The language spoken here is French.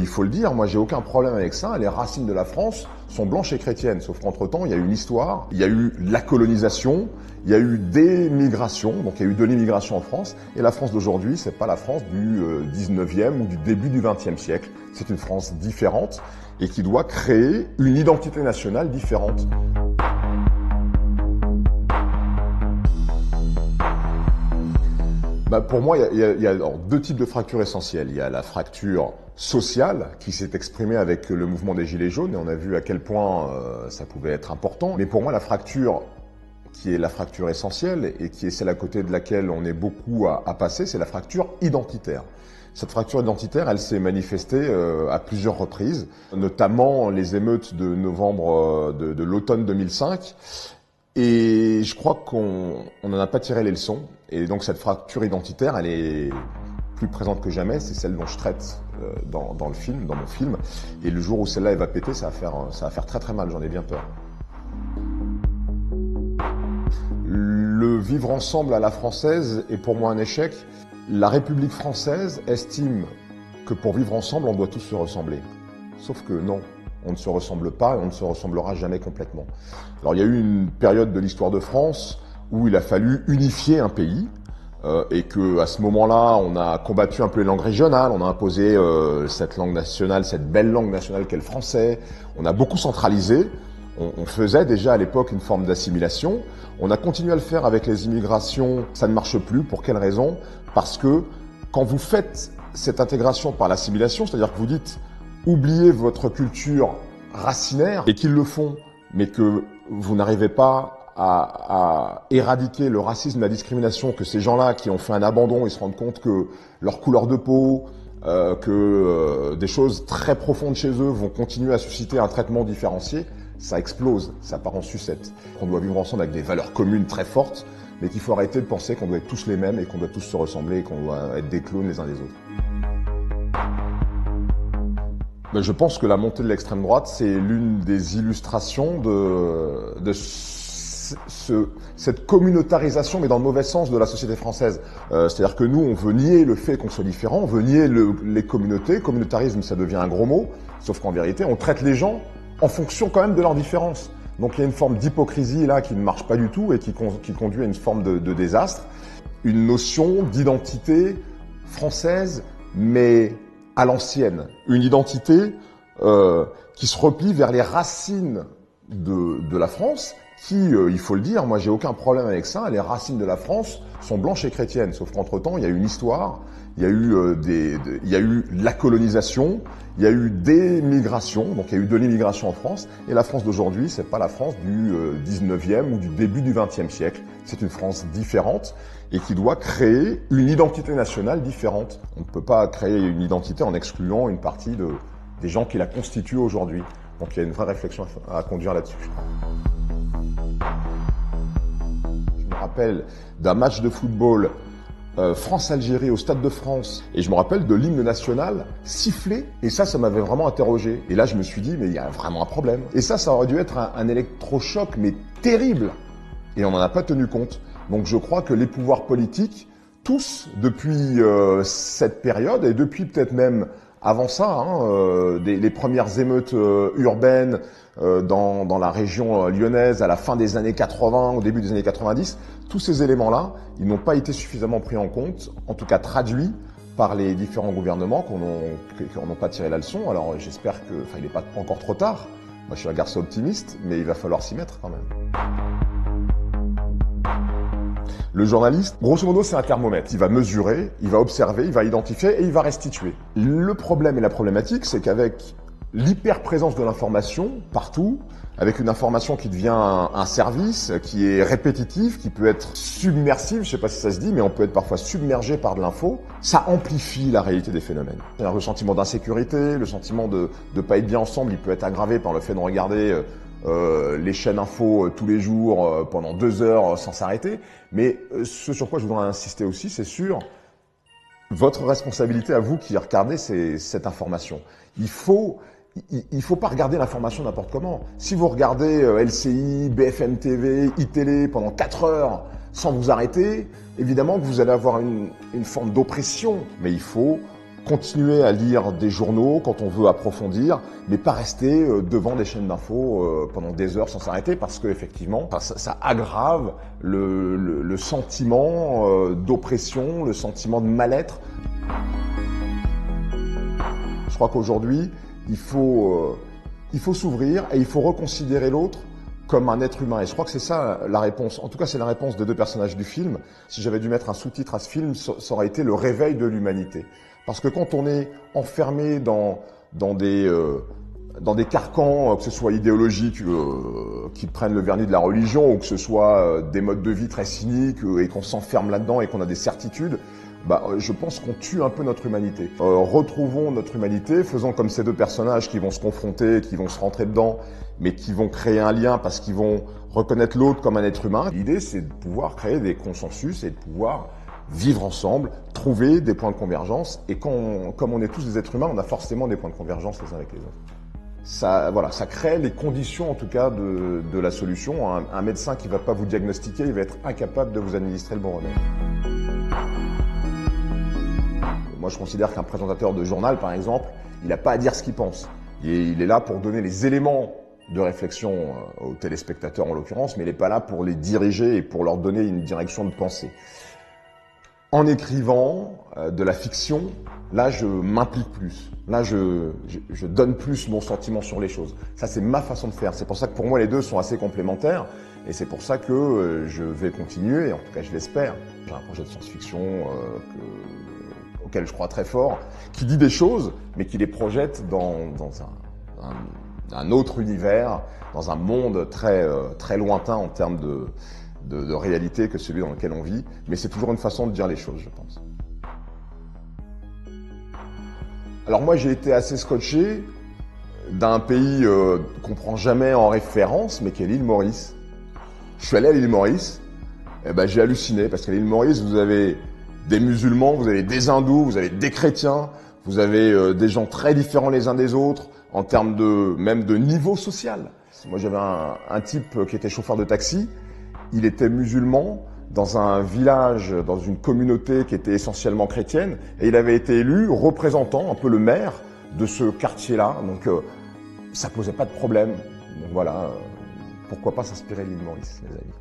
Il faut le dire, moi j'ai aucun problème avec ça, les racines de la France sont blanches et chrétiennes, sauf qu'entre-temps il y a eu une histoire, il y a eu la colonisation, il y a eu des migrations, donc il y a eu de l'immigration en France, et la France d'aujourd'hui c'est pas la France du 19e ou du début du 20e siècle, c'est une France différente et qui doit créer une identité nationale différente. Pour moi, il y a deux types de fractures essentielles. Il y a la fracture sociale qui s'est exprimée avec le mouvement des Gilets jaunes et on a vu à quel point ça pouvait être important. Mais pour moi, la fracture qui est la fracture essentielle et qui est celle à côté de laquelle on est beaucoup à passer, c'est la fracture identitaire. Cette fracture identitaire, elle s'est manifestée à plusieurs reprises, notamment les émeutes de novembre de l'automne 2005. Et je crois qu'on n'en a pas tiré les leçons. Et donc cette fracture identitaire, elle est plus présente que jamais. C'est celle dont je traite dans mon film. Et le jour où celle-là elle va péter, ça va faire très très mal, j'en ai bien peur. Le vivre ensemble à la française est pour moi un échec. La République française estime que pour vivre ensemble, on doit tous se ressembler. Sauf que non. On ne se ressemble pas et on ne se ressemblera jamais complètement. Alors il y a eu une période de l'histoire de France où il a fallu unifier un pays et que à ce moment-là, on a combattu un peu les langues régionales, on a imposé cette langue nationale, cette belle langue nationale qu'est le français. On a beaucoup centralisé. On faisait déjà à l'époque une forme d'assimilation. On a continué à le faire avec les immigrations. Ça ne marche plus. Pour quelle raison? Parce que quand vous faites cette intégration par l'assimilation, c'est-à-dire que vous dites oubliez votre culture racinaire et qu'ils le font, mais que vous n'arrivez pas à éradiquer le racisme, la discrimination, que ces gens-là qui ont fait un abandon, ils se rendent compte que leur couleur de peau, des choses très profondes chez eux vont continuer à susciter un traitement différencié, ça explose, ça part en sucette. On doit vivre ensemble avec des valeurs communes très fortes, mais qu'il faut arrêter de penser qu'on doit être tous les mêmes et qu'on doit tous se ressembler et qu'on doit être des clones les uns des autres. Je pense que la montée de l'extrême droite, c'est l'une des illustrations de cette communautarisation, mais dans le mauvais sens, de la société française. C'est-à-dire que nous, on veut nier le fait qu'on soit différent, on veut nier les communautés. Communautarisme, ça devient un gros mot, sauf qu'en vérité, on traite les gens en fonction quand même de leurs différences. Donc il y a une forme d'hypocrisie là qui ne marche pas du tout et qui conduit à une forme de désastre. Une notion d'identité française, mais à l'ancienne, une identité qui se replie vers les racines de la France, qui, il faut le dire, moi j'ai aucun problème avec ça, les racines de la France sont blanches et chrétiennes, sauf qu'entre-temps il y a eu une histoire, il y a eu la colonisation, il y a eu des migrations, donc il y a eu de l'immigration en France, et la France d'aujourd'hui, c'est pas la France du 19e ou du début du 20e siècle, c'est une France différente et qui doit créer une identité nationale différente. On ne peut pas créer une identité en excluant une partie des gens qui la constituent aujourd'hui. Donc il y a une vraie réflexion à conduire là-dessus. Je me rappelle d'un match de football France-Algérie au Stade de France, et je me rappelle de l'hymne national sifflé, et ça m'avait vraiment interrogé. Et là, je me suis dit, mais il y a vraiment un problème. Et ça aurait dû être un électrochoc, mais terrible. Et on n'en a pas tenu compte. Donc je crois que les pouvoirs politiques, tous, depuis cette période, et depuis peut-être même avant ça, les premières émeutes urbaines dans la région lyonnaise à la fin des années 80, au début des années 90, tous ces éléments-là, ils n'ont pas été suffisamment pris en compte, en tout cas traduits par les différents gouvernements qui n'ont pas tiré la leçon. Alors j'espère il n'est pas encore trop tard. Moi je suis un garçon optimiste, mais il va falloir s'y mettre quand même. Le journaliste, grosso modo, c'est un thermomètre. Il va mesurer, il va observer, il va identifier et il va restituer. Le problème et la problématique, c'est qu'avec l'hyperprésence de l'information partout, avec une information qui devient un service, qui est répétitif, qui peut être submersive, je sais pas si ça se dit, mais on peut être parfois submergé par de l'info, ça amplifie la réalité des phénomènes. C'est-à-dire le sentiment d'insécurité, le sentiment de pas être bien ensemble, il peut être aggravé par le fait de regarder les chaînes info tous les jours pendant 2 heures sans s'arrêter. Mais ce sur quoi je voudrais insister aussi, c'est sur votre responsabilité à vous qui regardez cette information. Il faut pas regarder l'information n'importe comment. Si vous regardez LCI, BFM TV, iTélé pendant 4 heures sans vous arrêter, évidemment que vous allez avoir une forme d'oppression. Mais il faut continuer à lire des journaux quand on veut approfondir, mais pas rester devant des chaînes d'infos pendant des heures sans s'arrêter, parce qu'effectivement, ça aggrave le sentiment d'oppression, le sentiment de mal-être. Je crois qu'aujourd'hui, il faut s'ouvrir et il faut reconsidérer l'autre comme un être humain. Et je crois que c'est ça la réponse. En tout cas, c'est la réponse des deux personnages du film. Si j'avais dû mettre un sous-titre à ce film, ça aurait été le réveil de l'humanité. Parce que quand on est enfermé dans des carcans, que ce soit idéologiques qui prennent le vernis de la religion, ou que ce soit des modes de vie très cyniques et qu'on s'enferme là-dedans et qu'on a des certitudes, je pense qu'on tue un peu notre humanité. Retrouvons notre humanité, faisons comme ces deux personnages qui vont se confronter, qui vont se rentrer dedans, mais qui vont créer un lien parce qu'ils vont reconnaître l'autre comme un être humain. L'idée, c'est de pouvoir créer des consensus et de pouvoir vivre ensemble, trouver des points de convergence. Et comme on est tous des êtres humains, on a forcément des points de convergence les uns avec les autres. Ça crée les conditions, en tout cas, de la solution. Un médecin qui ne va pas vous diagnostiquer, il va être incapable de vous administrer le bon remède. Moi, je considère qu'un présentateur de journal, par exemple, il n'a pas à dire ce qu'il pense. Il est là pour donner les éléments de réflexion aux téléspectateurs, en l'occurrence, mais il n'est pas là pour les diriger et pour leur donner une direction de pensée. En écrivant de la fiction, là, je m'implique plus. Là, je donne plus mon sentiment sur les choses. Ça, c'est ma façon de faire. C'est pour ça que pour moi, les deux sont assez complémentaires. Et c'est pour ça que je vais continuer, en tout cas, je l'espère. J'ai un projet de science-fiction auquel je crois très fort, qui dit des choses, mais qui les projette dans un autre univers, dans un monde très lointain en termes de réalité que celui dans lequel on vit. Mais c'est toujours une façon de dire les choses, je pense. Alors moi, j'ai été assez scotché d'un pays qu'on prend jamais en référence, mais qui est l'île Maurice. Je suis allé à l'île Maurice, et j'ai halluciné, parce qu'à l'île Maurice, vous avez des musulmans, vous avez des hindous, vous avez des chrétiens, vous avez des gens très différents les uns des autres, en termes même de niveau social. Moi, j'avais un type qui était chauffeur de taxi, il était musulman, dans un village, dans une communauté qui était essentiellement chrétienne, et il avait été élu représentant, un peu le maire de ce quartier-là, donc ça posait pas de problème. Donc voilà, pourquoi pas s'inspirer de l'île Maurice, les amis.